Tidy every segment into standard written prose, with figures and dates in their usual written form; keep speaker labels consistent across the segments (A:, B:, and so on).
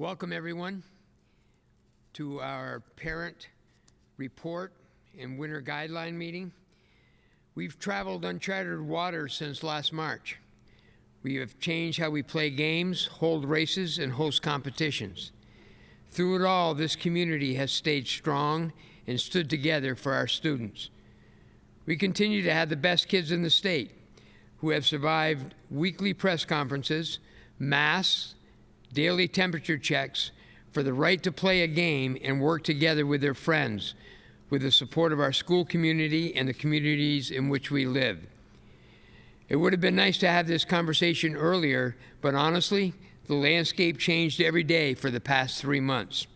A: Welcome, everyone, to our parent report and winter guideline meeting. We've traveled uncharted waters since last March. We have changed how we play games, hold races, and host competitions. Through it all, this community has stayed strong and stood together for our students. We continue to have the best kids in the state who have survived weekly press conferences, masks, daily temperature checks for the right to play a game and work together with their friends with the support of our school community and the communities in which we live. It would have been nice to have this conversation earlier, but honestly, the landscape changed every day for the past 3 months.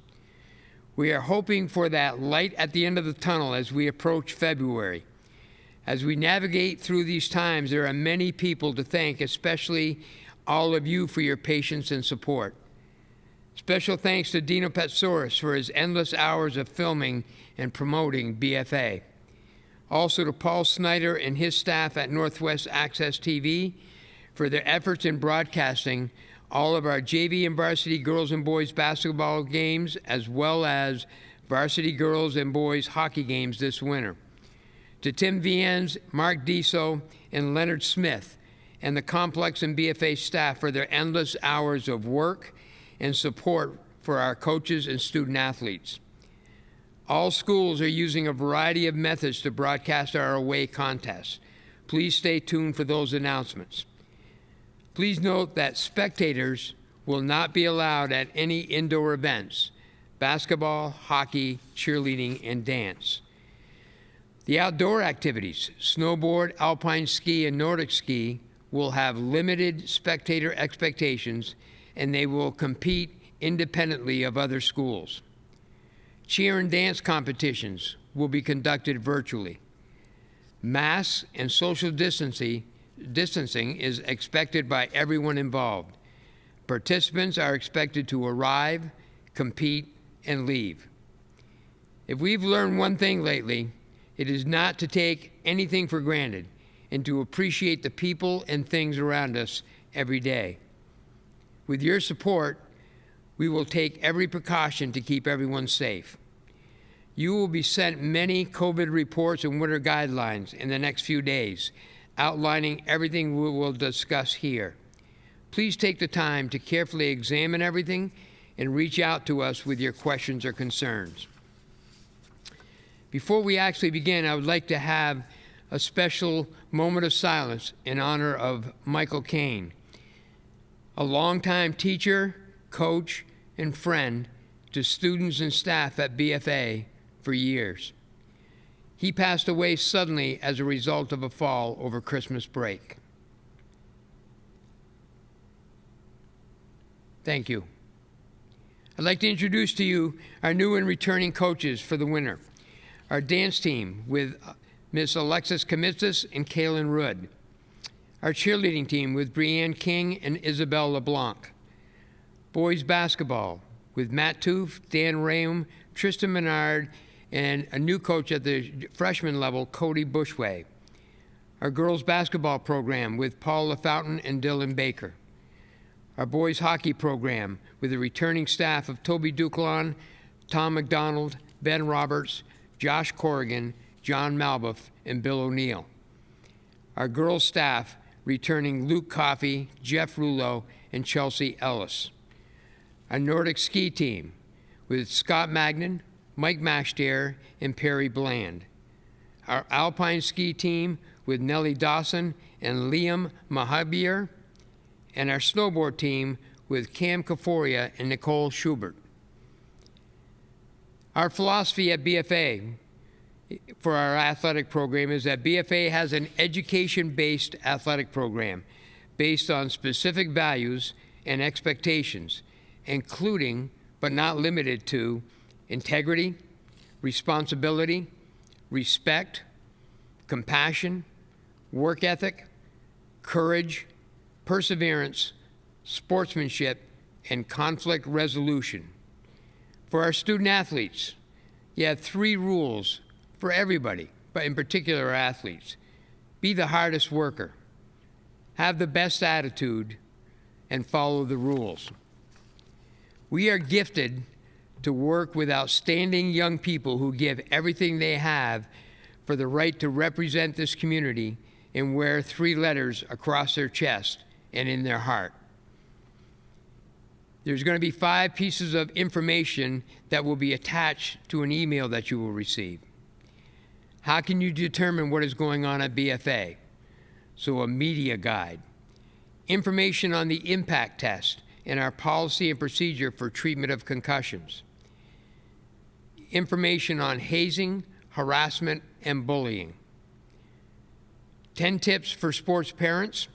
A: We are hoping for that light at the end of the tunnel as we approach February. As we navigate through these times, there are many people to thank, especially all of you for your patience and support. Special thanks to Dino Petsoris for his endless hours of filming and promoting BFA. Also to Paul Snyder and his staff at Northwest Access TV for their efforts in broadcasting all of our JV and varsity girls and boys basketball games, as well as varsity girls and boys hockey games this winter. To Tim Viens, Mark Diso, and Leonard Smith, and the Complex and BFA staff for their endless hours of work and support for our coaches and student athletes. All schools are using a variety of methods to broadcast our away contests. Please stay tuned for those announcements. Please note that spectators will not be allowed at any indoor events: basketball, hockey, cheerleading, and dance. The outdoor activities, snowboard, alpine ski, and Nordic ski, will have limited spectator expectations, and they will compete independently of other schools. Cheer and dance competitions will be conducted virtually. Masks and social distancing is expected by everyone involved. Participants are expected to arrive, compete, and leave. If we've learned one thing lately, it is not to take anything for granted and to appreciate the people and things around us every day. With your support, we will take every precaution to keep everyone safe. You will be sent many COVID reports and winter guidelines in the next few days, outlining everything we will discuss here. Please take the time to carefully examine everything and reach out to us with your questions or concerns. Before we actually begin, I would like to have a special moment of silence in honor of Michael Kane, a longtime teacher, coach, and friend to students and staff at BFA for years. He passed away suddenly as a result of a fall over Christmas break. Thank you. I'd like to introduce to you our new and returning coaches for the winter. Our dance team with Ms. Alexis Kamitzis and Kaylin Rudd. Our cheerleading team with Brianne King and Isabel LeBlanc. Boys basketball with Matt Toof, Dan Rayum, Tristan Menard, and a new coach at the freshman level, Cody Bushway. Our girls basketball program with Paul LaFountain and Dylan Baker. Our boys hockey program with the returning staff of Toby Duclon, Tom McDonald, Ben Roberts, Josh Corrigan, John Malbuff, and Bill O'Neill. Our girls staff returning Luke Coffey, Jeff Rulo, and Chelsea Ellis. Our Nordic ski team with Scott Magnan, Mike Mashdair, and Perry Bland. Our alpine ski team with Nellie Dawson and Liam Mahabir. And our snowboard team with Cam Kaforia and Nicole Schubert. Our philosophy at BFA for our athletic program is that BFA has an education-based athletic program based on specific values and expectations, including, but not limited to, integrity, responsibility, respect, compassion, work ethic, courage, perseverance, sportsmanship, and conflict resolution. For our student athletes, you have 3 rules for everybody, but in particular our athletes. Be the hardest worker, have the best attitude, and follow the rules. We are gifted to work with outstanding young people who give everything they have for the right to represent this community and wear 3 letters across their chest and in their heart. There's going to be 5 pieces of information that will be attached to an email that you will receive. How can you determine what is going on at BFA? So a media guide. Information on the impact test and our policy and procedure for treatment of concussions. Information on hazing, harassment, and bullying. 10 tips for sports parents,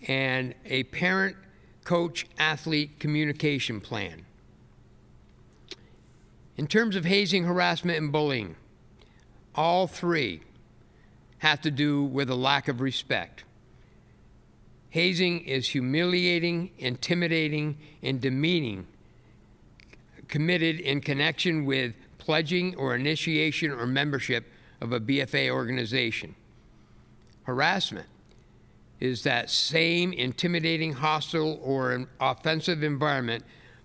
A: and a parent coach athlete communication plan. In terms of hazing, harassment, and bullying, all 3 have to do with a lack of respect. Hazing is humiliating, intimidating, and demeaning committed in connection with pledging or initiation or membership of a BFA organization. Harassment is that same intimidating, hostile, or an offensive environment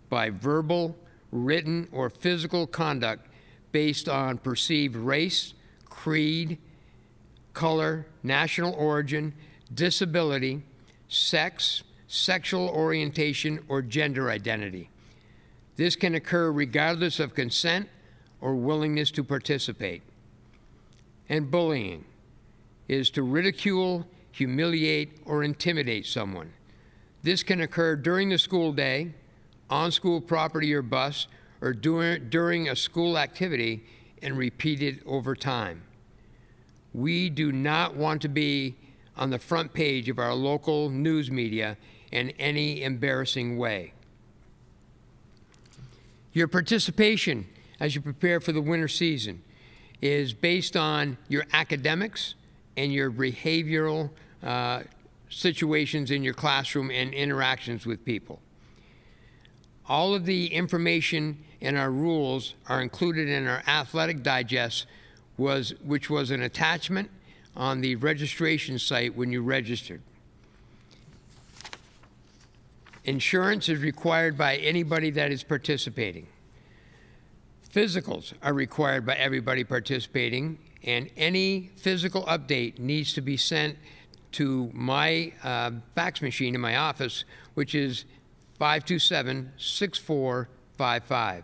A: by verbal, written, or physical conduct based on perceived race, creed, color, national origin, disability, sex, sexual orientation, or gender identity. This can occur regardless of consent or willingness to participate. And bullying is to ridicule, humiliate, or intimidate someone. This can occur during the school day, on school property or bus, or during a school activity, and repeated over time. We do not want to be on the front page of our local news media in any embarrassing way. Your participation as you prepare for the winter season is based on your academics and your behavioral situations in your classroom and interactions with people. All of the information and our rules are included in our athletic digest, which was an attachment on the registration site when you registered. Insurance is required by anybody that is participating. Physicals are required by everybody participating, and any physical update needs to be sent to my fax machine in my office, which is 527-6455.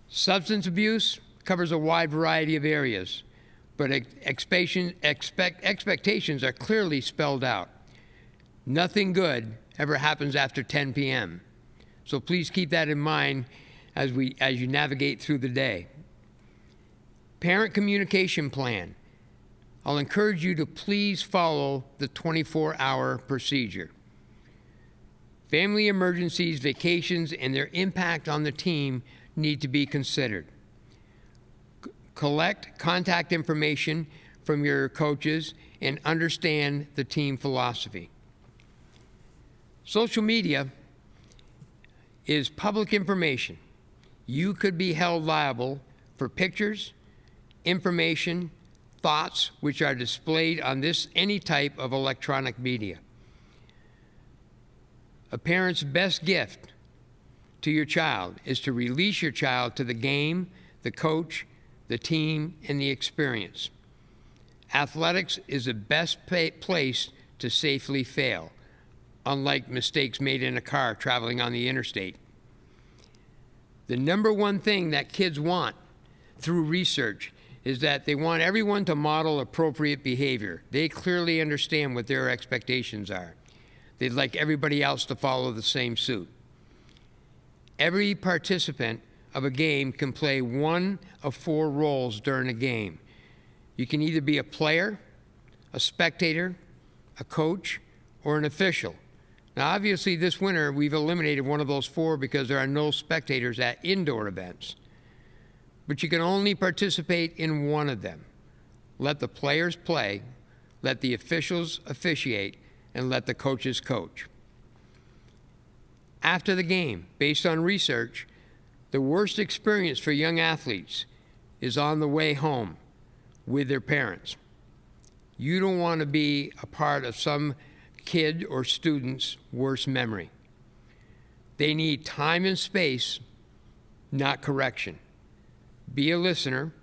A: Substance abuse covers a wide variety of areas, but expectations are clearly spelled out. Nothing good ever happens after 10 p.m. So please keep that in mind as you navigate through the day. Parent communication plan. I'll encourage you to please follow the 24-hour procedure. Family emergencies, vacations, and their impact on the team need to be considered. Collect contact information from your coaches and understand the team philosophy. Social media is public information. You could be held liable for pictures, information, thoughts which are displayed on any type of electronic media. A parent's best gift to your child is to release your child to the game, the coach, the team, and the experience. Athletics is the best place to safely fail, unlike mistakes made in a car traveling on the interstate. The number one thing that kids want through research is that they want everyone to model appropriate behavior. They clearly understand what their expectations are. They'd like everybody else to follow the same suit. Every participant of a game can play one of 4 roles during a game. You can either be a player, a spectator, a coach, or an official. Now, obviously, this winter, we've eliminated one of those 4 because there are no spectators at indoor events. But you can only participate in one of them. Let the players play, let the officials officiate, and let the coaches coach. After the game, based on research, the worst experience for young athletes is on the way home with their parents. You don't want to be a part of some kid or student's worst memory. They need time and space, not correction. Be a listener,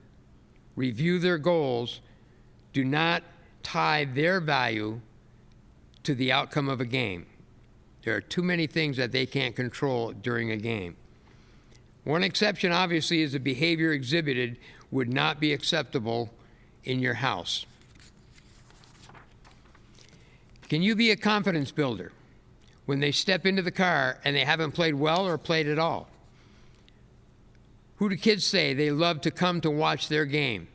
A: review their goals, do not tie their value to the outcome of a game. There are too many things that they can't control during a game. One exception, obviously, is the behavior exhibited would not be acceptable in your house. Can you be a confidence builder when they step into the car and they haven't played well or played at all? Who do kids say they love to come to watch their game?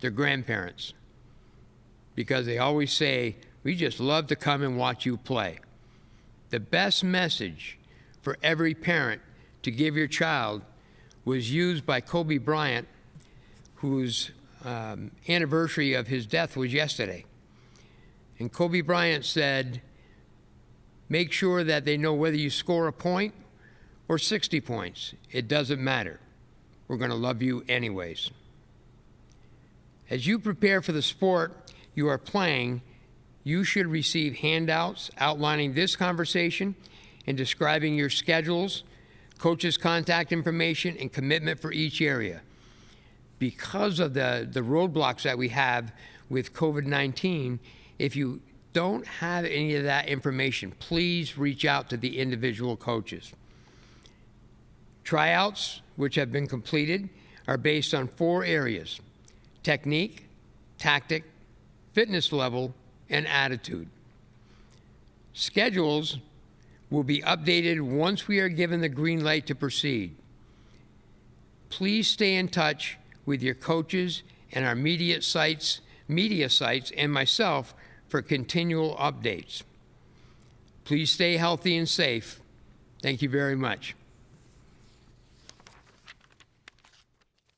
A: Their grandparents. Because they always say, we just love to come and watch you play. The best message for every parent to give your child was used by Kobe Bryant, whose anniversary of his death was yesterday. And Kobe Bryant said, make sure that they know whether you score a point or 60 points. It doesn't matter. We're going to love you anyways. As you prepare for the sport you are playing, you should receive handouts outlining this conversation and describing your schedules, coaches' contact information, and commitment for each area. Because of the roadblocks that we have with COVID-19, if you don't have any of that information, please reach out to the individual coaches. Tryouts, which have been completed, are based on 4 areas: technique, tactic, fitness level, and attitude. Schedules will be updated once we are given the green light to proceed. Please stay in touch with your coaches and our media sites and myself for continual updates. Please stay healthy and safe. Thank you very much.